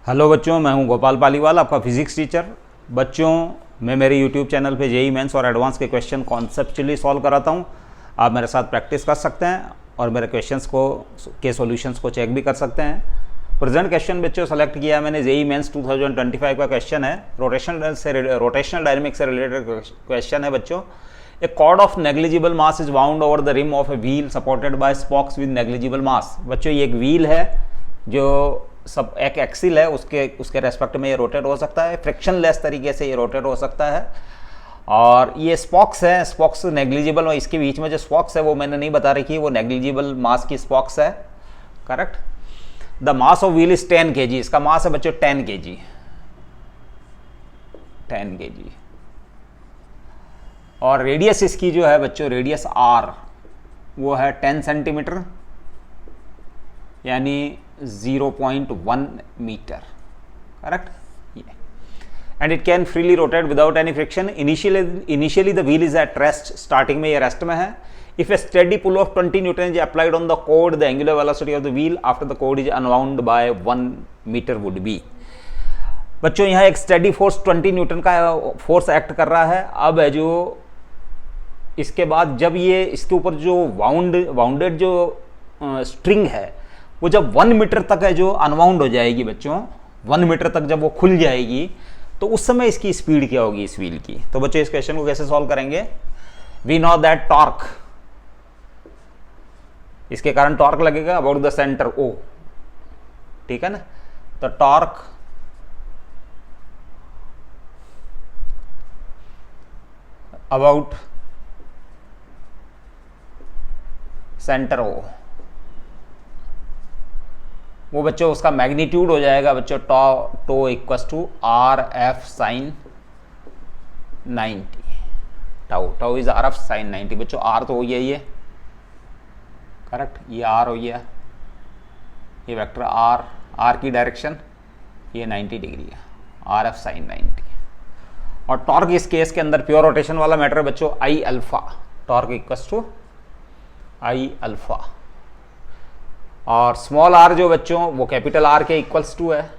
Hello बच्चों, मैं हूं गोपाल पालीवाल, आपका फिजिक्स टीचर। बच्चों, मैं मेरे यूट्यूब चैनल पे जेईई मेंस और एडवांस के क्वेश्चन कॉन्सेप्चुअली सॉल्व कराता हूं। आप मेरे साथ प्रैक्टिस कर सकते हैं और मेरे क्वेश्चंस के सॉल्यूशंस को चेक भी कर सकते हैं। प्रेजेंट क्वेश्चन बच्चों सेलेक्ट किया मैंने जेईई मेंस 2025 का क्वेश्चन है। रोटेशनल डायनेमिक्स से रिलेटेड क्वेश्चन है बच्चों। A cord of negligible mass is wound over the rim of a wheel supported by spokes with negligible mass. बच्चों, ये एक व्हील है जो सब एक एक्सिल है, उसके रेस्पेक्ट में ये रोटेट हो सकता है, फ्रिक्शनलेस तरीके से ये रोटेट हो सकता है। और ये स्पॉक्स है, स्पॉक्स नेग्लिजिबल, इसके बीच में जो स्पॉक्स है वो मैंने नहीं बता रखी, वो नेग्लिजिबल मास की स्पॉक्स है। Correct. The mass of wheel is 10 kg। इसका मास है बच्चों 10 kg। 10 kg। और रेडियस इसकी जो है बच्चों, रेडियस आर, वो है 10 सेंटीमीटर, यानी 0.1 metre. Correct. And it can freely rotate without any friction. Initially the wheel is at rest. Starting में ये रेस्ट में है। If a steady pull of 20 newton is applied on the cord, the angular velocity of the wheel after the cord is unwound by 1 metre would be. बच्चों, यहाँ एक steady force 20 newton का force act कर रहा है। अब है जो इसके बाद जब ये इसके ऊपर जो वाउंडेड जो स्ट्रिंग है वो जब 1 मीटर तक है जो अनवाउंड हो जाएगी बच्चों, 1 मीटर तक जब वो खुल जाएगी तो उस समय इसकी स्पीड क्या होगी इस व्हील की। तो बच्चों, इस क्वेश्चन को कैसे सॉल्व करेंगे। वी नो दैट टॉर्क, इसके कारण टॉर्क लगेगा अबाउट द सेंटर ओ। ठीक है ना। तो टॉर्क अबाउट सेंटर ओ, वो बच्चों उसका मैग्नीट्यूड हो जाएगा बच्चों tau equals to R F sine 90। Tau is R F sine 90। बच्चों, आर तो हो गया ये। करेक्ट। ये आर हो गया, ये वेक्टर आर की डायरेक्शन ये 90 डिग्री है, आर एफ साइन 90। और टॉर्क इस केस के अंदर प्योर रोटेशन वाला मैटर है बच्चों, I alpha. Torque equals to I alpha. और स्मॉल आर जो बच्चों वो कैपिटल आर के इक्वल्स टू है।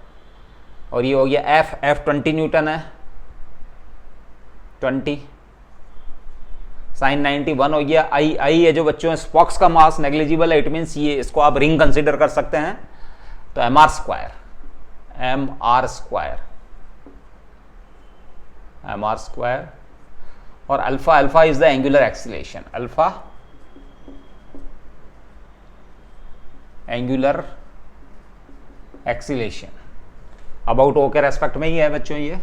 और ये हो गया एफ 20 न्यूटन है, 20 साइन 91 हो गया। आई है जो बच्चों स्पॉक्स का मास नेग्लिजिबल है, इट मीन्स ये इसको आप रिंग कंसिडर कर सकते हैं। तो एम आर स्क्वायर। और alpha is the angular acceleration. Alpha angular acceleration about O के रेस्पेक्ट में ही है बच्चों ये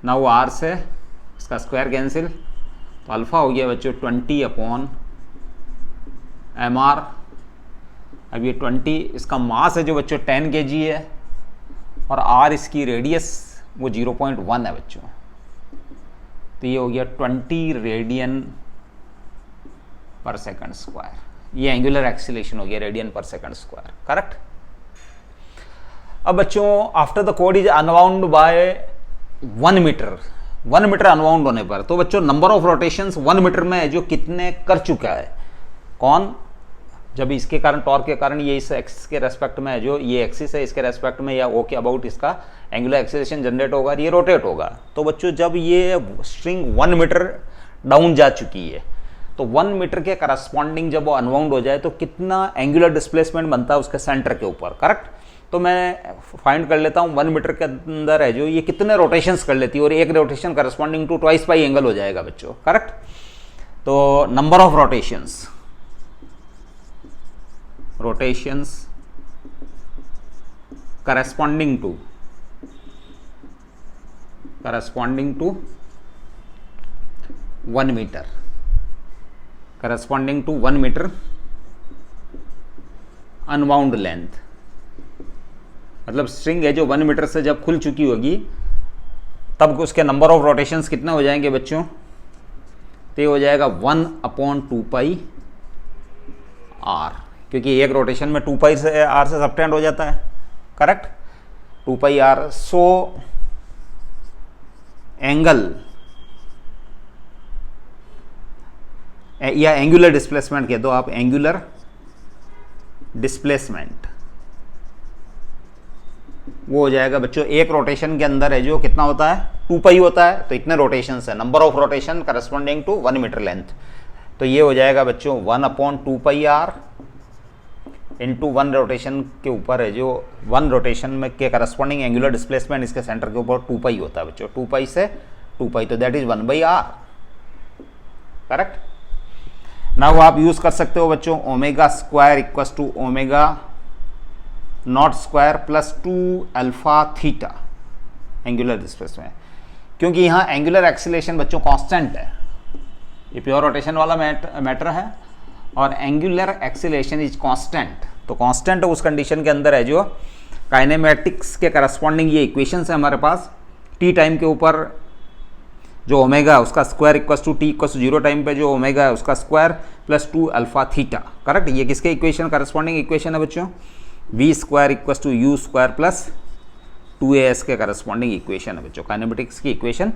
ना। वो आर से इसका स्क्वायर कैंसिल, तो अल्फा हो गया बच्चों 20 अपॉन एम आर। अब ये 20 इसका मास है जो बच्चों 10 kg है, और आर इसकी रेडियस वो 0.1 है बच्चों। तो ये हो गया 20 रेडियन पर सेकंड स्क्वायर। ये एंगुलर एक्सीलरेशन हो गया radian per second square. Correct. अब बच्चों, after the cord is unwound by 1 metre. 1 metre unwound होने पर तो बच्चों नंबर ऑफ रोटेशंस 1 मीटर में जो कितने कर चुका है कौन, जब इसके कारण टॉर्क के कारण ये इस एक्सिस के रेस्पेक्ट में है, जो ये एक्सिस है इसके रेस्पेक्ट में या ओ के अबाउट इसका एंगुलर एक्सीलरेशन जनरेट होगा, ये रोटेट होगा। तो बच्चों जब ये स्ट्रिंग 1 मीटर डाउन जा चुकी है तो 1 मीटर के करस्पॉन्डिंग जब वो अनवाउंड हो जाए तो कितना एंगुलर डिस्प्लेसमेंट बनता है उसके सेंटर के ऊपर। करेक्ट। तो मैं फाइंड कर लेता हूँ 1 मीटर के अंदर है जो ये कितने रोटेशंस कर लेती है, और एक rotation corresponding to twice pi angle हो जाएगा बच्चों। करेक्ट। तो number of rotations corresponding to 1 metre, corresponding to 1 metre unwound length. मतलब स्ट्रिंग है जो 1 मीटर से जब खुल चुकी होगी तब उसके नंबर ऑफ रोटेशंस कितने हो जाएंगे बच्चों। तो ये हो जाएगा 1/2 पाई आर, क्योंकि एक रोटेशन में 2 पाई से आर से सबटेंड हो जाता है। Correct. 2 pi R. So angle या एंगुलर डिस्प्लेसमेंट कह दो आप, एंगुलर डिस्प्लेसमेंट वो हो जाएगा बच्चों, एक रोटेशन के अंदर है जो कितना होता है, 2 पाई होता है, तो इतने रोटेशन है, number of rotation corresponding to 1 metre length. तो ये हो जाएगा बच्चों 1/2 पाई आर इंटू 1 रोटेशन के ऊपर है जो 1 रोटेशन में के करस्पॉन्डिंग एंगुलर डिस्प्लेसमेंट इसके सेंटर के ऊपर 2 पाई होता है बच्चों, 2 पाई से 2 पाई, तो that is 1/r, correct. Now आप यूज कर सकते हो बच्चों omega square equals to omega naught square plus 2 alpha theta angular displacement, क्योंकि यहाँ एंगुलर एक्सीलरेशन बच्चों कांस्टेंट है, ये प्योर रोटेशन वाला मैटर है और एंगुलर एक्सीलरेशन इज कांस्टेंट, तो कांस्टेंट उस कंडीशन के अंदर है जो काइनेमेटिक्स के करस्पॉन्डिंग ये इक्वेशन है हमारे पास, टी टाइम के ऊपर जो ओमेगा है उसका square equals to T equals to 0 time पे जो ओमेगा है उसका square plus 2 alpha theta, correct. ये किसके इक्वेशन, करस्पॉन्डिंग इक्वेशन है बच्चों, V square equals to U square plus 2as के करस्पॉन्डिंग इक्वेशन है बच्चों, काइनेमेटिक्स की इक्वेशन।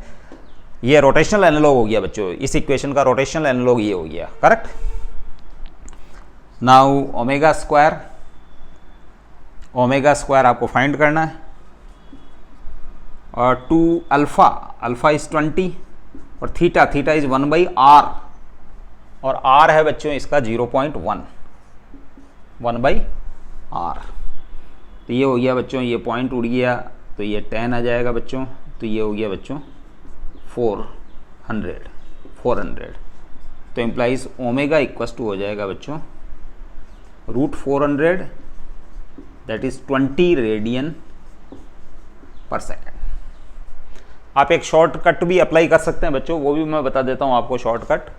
ये रोटेशनल एनालॉग हो गया बच्चों, इस इक्वेशन का रोटेशनल एनालॉग ये हो गया, करेक्ट। नाउ ओमेगा स्क्वायर आपको फाइंड करना है और 2 अल्फा इज 20 और थीटा इज 1/r और r है बच्चों इसका 0.1 1/r। तो ये हो गया बच्चों, ये पॉइंट उड़ गया तो ये 10 आ जाएगा बच्चों, तो ये हो गया बच्चों 400, तो इम्प्लाइज ओमेगा इक्वल्स टू हो जाएगा बच्चों √400, दैट इज 20 रेडियन पर सेकेंड। आप एक शॉर्टकट भी अप्लाई कर सकते हैं बच्चों, वो भी मैं बता देता हूं आपको शॉर्टकट।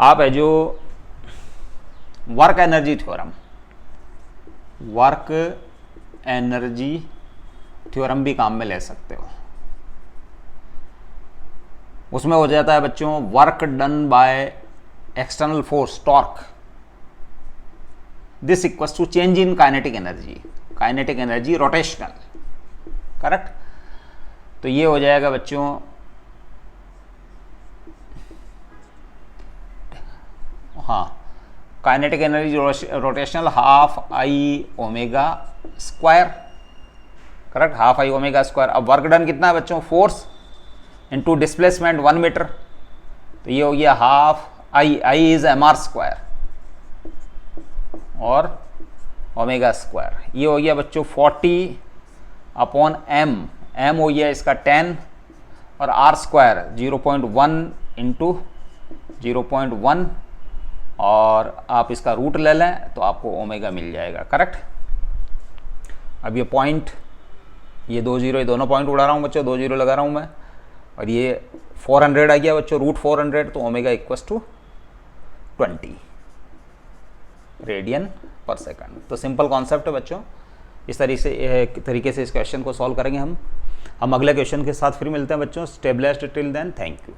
आप है जो वर्क एनर्जी थ्योरम भी काम में ले सकते हो। उसमें हो जाता है बच्चों work done by external force torque, this equals to change in kinetic energy rotational, correct. तो ये हो जाएगा बच्चों हाँ, kinetic energy rotational half I omega square, correct, half I omega square. अब वर्क डन कितना है बच्चों, फोर्स इनटू डिस्प्लेसमेंट 1 मीटर, तो ये हो गया half I is mr square और ओमेगा स्क्वायर, ये हो गया बच्चों 40/m, m हो गया इसका 10 और r स्क्वायर 0.1 इंटू 0.1 और आप इसका रूट ले लें तो आपको ओमेगा मिल जाएगा, करेक्ट। अब ये पॉइंट, ये 2 0, ये दोनों पॉइंट उड़ा रहा हूँ बच्चों, 2 0 लगा रहा हूँ मैं, और ये 400 आ गया बच्चों, √400, तो omega equals to 20 radian per second. तो सिंपल कॉन्सेप्ट है बच्चों, इस तरीके से इस क्वेश्चन को सॉल्व करेंगे हम अगले क्वेश्चन के साथ फिर मिलते हैं बच्चों। Stay blessed till then, thank you.